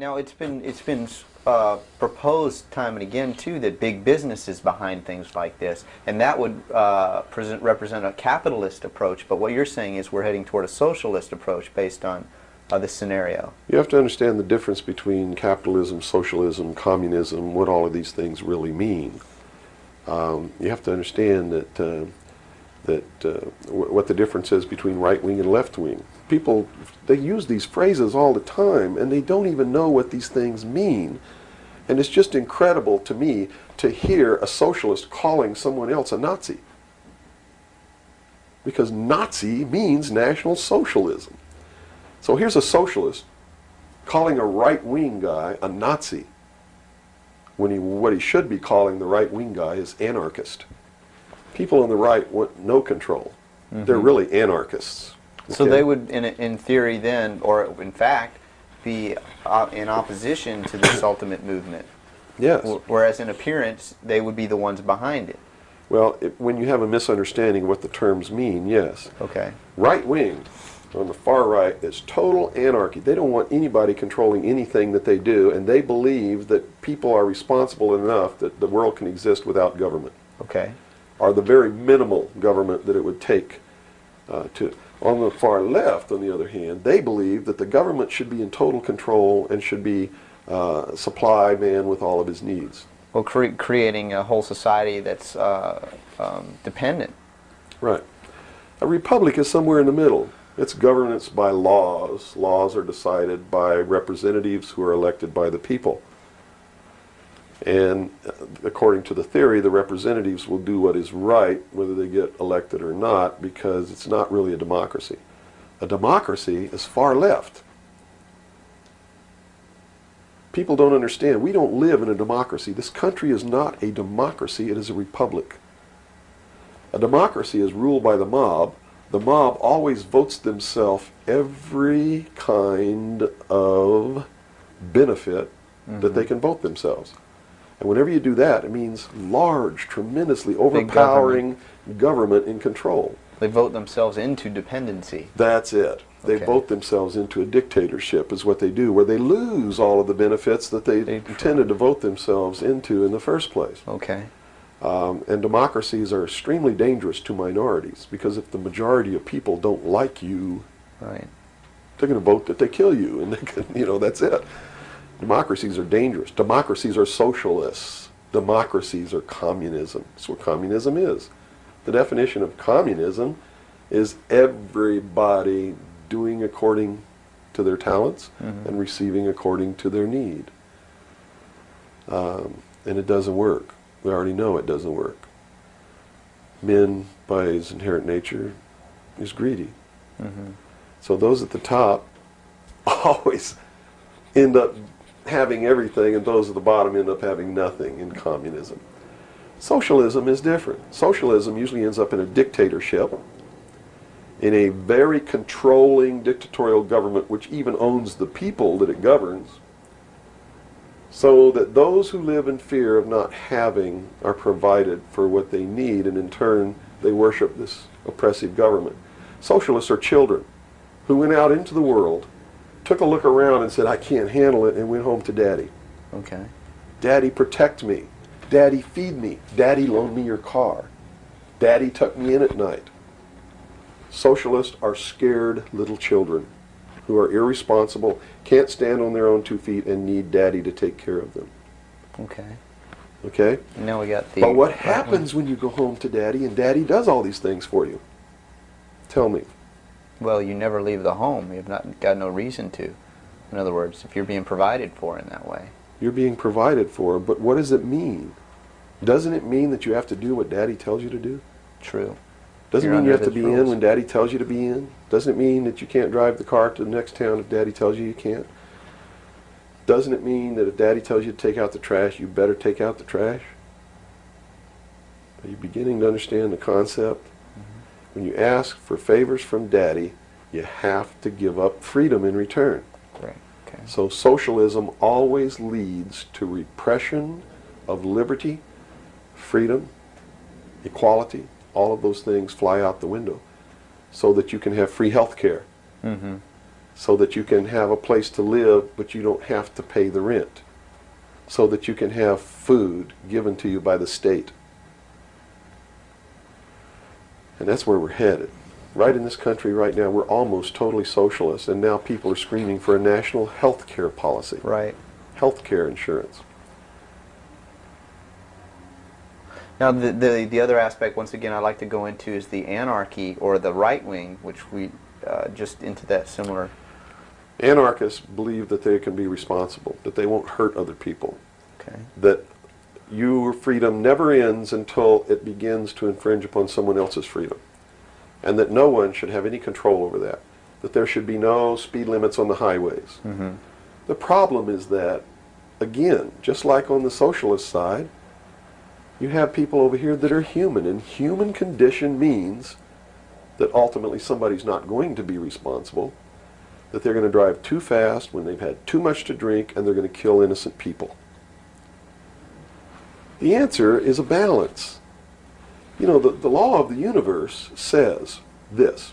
Now it's been proposed time and again too that big business is behind things like this, and that would represent a capitalist approach. But what you're saying is we're heading toward a socialist approach based on this scenario. You have to understand the difference between capitalism, socialism, communism, what all of these things really mean. You have to understand that what the difference is between right wing and left wing. People, they use these phrases all the time, and they don't even know what these things mean. And it's just incredible to me to hear a socialist calling someone else a Nazi. Because Nazi means National Socialism. So here's a socialist calling a right-wing guy a Nazi, when what he should be calling the right-wing guy is anarchist. People on the right want no control. They're really anarchists. Okay? So they would, in theory then, or in fact, be in opposition to this ultimate movement. Yes. Whereas in appearance, they would be the ones behind it. Well, when you have a misunderstanding of what the terms mean, yes. Okay. Right wing, on the far right, is total anarchy. They don't want anybody controlling anything that they do, and they believe that people are responsible enough that the world can exist without government. Okay. Or the very minimal government that it would take to. On the far left, on the other hand, they believe that the government should be in total control and should be supply man with all of his needs. Well, creating a whole society that's dependent. Right. A republic is somewhere in the middle. It's governance by laws. Laws are decided by representatives who are elected by the people. And according to the theory, the representatives will do what is right, whether they get elected or not, because it's not really a democracy. A democracy is far left. People don't understand. We don't live in a democracy. This country is not a democracy. It is a republic. A democracy is ruled by the mob. The mob always votes themselves every kind of benefit that they can vote themselves. And whenever you do that, it means large, tremendously overpowering government in control. They vote themselves into dependency. That's it. They Okay. vote themselves into a dictatorship is what they do, where they lose all of the benefits that they intended to vote themselves into in the first place. Okay. And democracies are extremely dangerous to minorities, because if the majority of people don't like you, Right. they're going to vote that they kill you, and they can, that's it. Democracies are dangerous. Democracies are socialists. Democracies are communism. That's what communism is. The definition of communism is everybody doing according to their talents and receiving according to their need. And it doesn't work. We already know it doesn't work. Man, by his inherent nature, is greedy. So those at the top always end up having everything, and those at the bottom end up having nothing in communism. Socialism is different. Socialism usually ends up in a dictatorship, in a very controlling dictatorial government which even owns the people that it governs, so that those who live in fear of not having are provided for what they need, and in turn they worship this oppressive government. Socialists are children who went out into the world, took a look around and said, I can't handle it, and went home to Daddy. Okay. Daddy, protect me. Daddy, feed me. Daddy, loan me your car. Daddy, tuck me in at night. Socialists are scared little children who are irresponsible, can't stand on their own 2 feet, and need Daddy to take care of them. Okay. Okay? Now we got the... But what happens when you go home to Daddy and Daddy does all these things for you? Tell me. Well, you never leave the home. You've got no reason to. In other words, if you're being provided for in that way. You're being provided for, but what does it mean? Doesn't it mean that you have to do what Daddy tells you to do? True. Doesn't You're mean you under have to his be in rules. when Daddy tells you to be in? Doesn't it mean that you can't drive the car to the next town if Daddy tells you you can't? Doesn't it mean that if Daddy tells you to take out the trash, you better take out the trash? Are you beginning to understand the concept? When you ask for favors from Daddy, you have to give up freedom in return. Right. Okay. So socialism always leads to repression of liberty, freedom, equality. All of those things fly out the window so that you can have free health care. so that you can have a place to live, but you don't have to pay the rent, so that you can have food given to you by the state. And that's where we're headed. Right in this country right now, we're almost totally socialist, and now people are screaming for a national health care policy, Right. health care insurance. Now, the other aspect, once again, I'd like to go into is the anarchy or the right wing, which we just into that similar. Anarchists believe that they can be responsible, that they won't hurt other people, Okay. that your freedom never ends until it begins to infringe upon someone else's freedom, and that no one should have any control over that there should be no speed limits on the highways. Mm-hmm. The problem is that, again, just like on the socialist side, you have people over here that are human, and human condition means that ultimately somebody's not going to be responsible, that they're going to drive too fast when they've had too much to drink, and they're going to kill innocent people. The answer is a balance. You know, the law of the universe says this.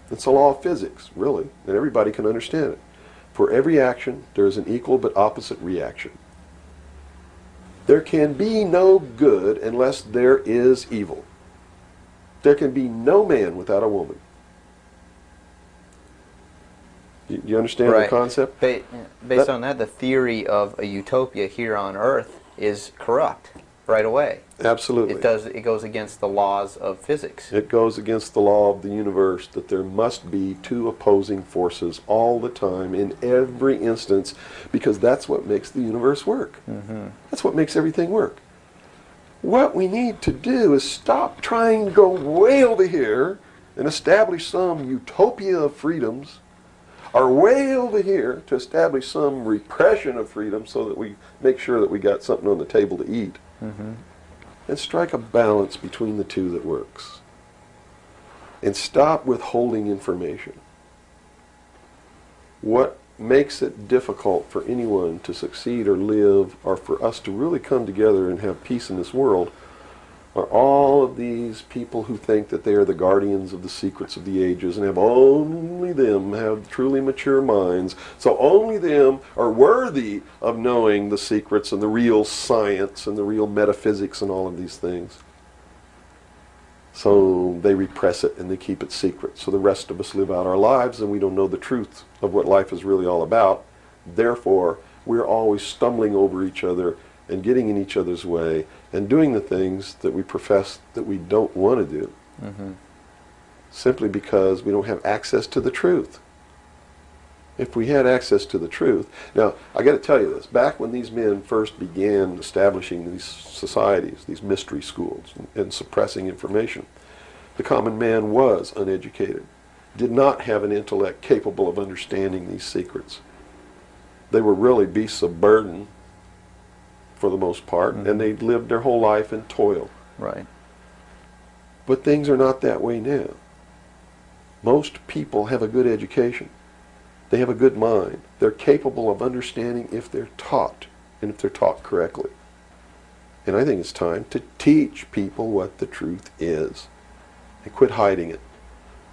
It's a law of physics, really, and everybody can understand it. For every action, there is an equal but opposite reaction. There can be no good unless there is evil. There can be no man without a woman. You understand the concept? Based on that, the theory of a utopia here on Earth is corrupt right away. Absolutely. It goes against the laws of physics. It goes against the law of the universe that there must be two opposing forces all the time in every instance, because that's what makes the universe work. Mm-hmm. That's what makes everything work. What we need to do is stop trying to go way over here and establish some utopia of freedoms, or way over here to establish some repression of freedom so that we make sure that we got something on the table to eat. Mm-hmm. And strike a balance between the two that works. And stop withholding information. What makes it difficult for anyone to succeed or live, or for us to really come together and have peace in this world, are all of these people who think that they are the guardians of the secrets of the ages, and have only them have truly mature minds, so only them are worthy of knowing the secrets and the real science and the real metaphysics and all of these things. So they repress it and they keep it secret, so the rest of us live out our lives and we don't know the truth of what life is really all about. Therefore, we're always stumbling over each other and getting in each other's way and doing the things that we profess that we don't want to do, Mm-hmm. simply because we don't have access to the truth. If we had access to the truth, now I got to tell you this, back when these men first began establishing these societies, these mystery schools, and suppressing information, the common man was uneducated, did not have an intellect capable of understanding these secrets. They were really beasts of burden for the most part, Mm-hmm. and they lived their whole life in toil. Right. But things are not that way now. Most people have a good education. They have a good mind. They're capable of understanding if they're taught, and if they're taught correctly. And I think it's time to teach people what the truth is and quit hiding it,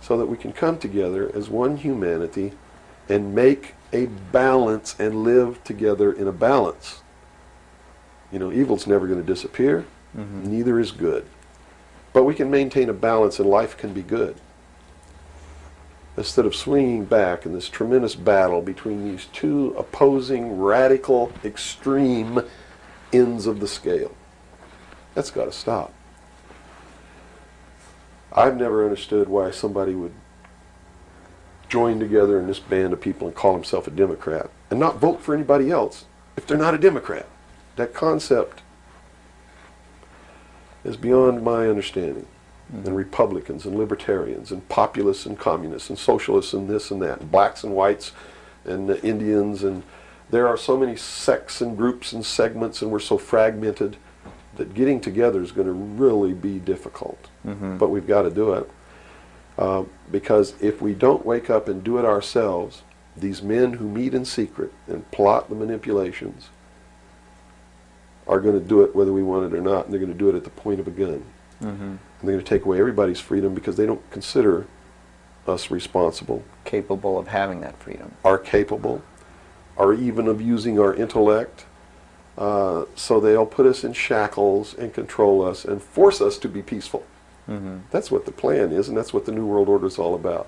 so that we can come together as one humanity and make a balance and live together in a balance. You know, evil's never going to disappear, Mm-hmm. neither is good. But we can maintain a balance and life can be good. Instead of swinging back in this tremendous battle between these two opposing, radical, extreme ends of the scale. That's got to stop. I've never understood why somebody would join together in this band of people and call himself a Democrat and not vote for anybody else if they're not a Democrat. That concept is beyond my understanding. Mm-hmm. And Republicans and Libertarians and Populists and Communists and Socialists and this and that, and blacks and whites and Indians, and there are so many sects and groups and segments, and we're so fragmented that getting together is going to really be difficult. Mm-hmm. But we've got to do it. Because if we don't wake up and do it ourselves, these men who meet in secret and plot the manipulations are going to do it whether we want it or not, and they're going to do it at the point of a gun. Mm-hmm. And they're going to take away everybody's freedom because they don't consider us responsible, Capable of having that freedom. are capable, are even of using our intellect. So they'll put us in shackles and control us and force us to be peaceful. That's what the plan is, and that's what the New World Order is all about.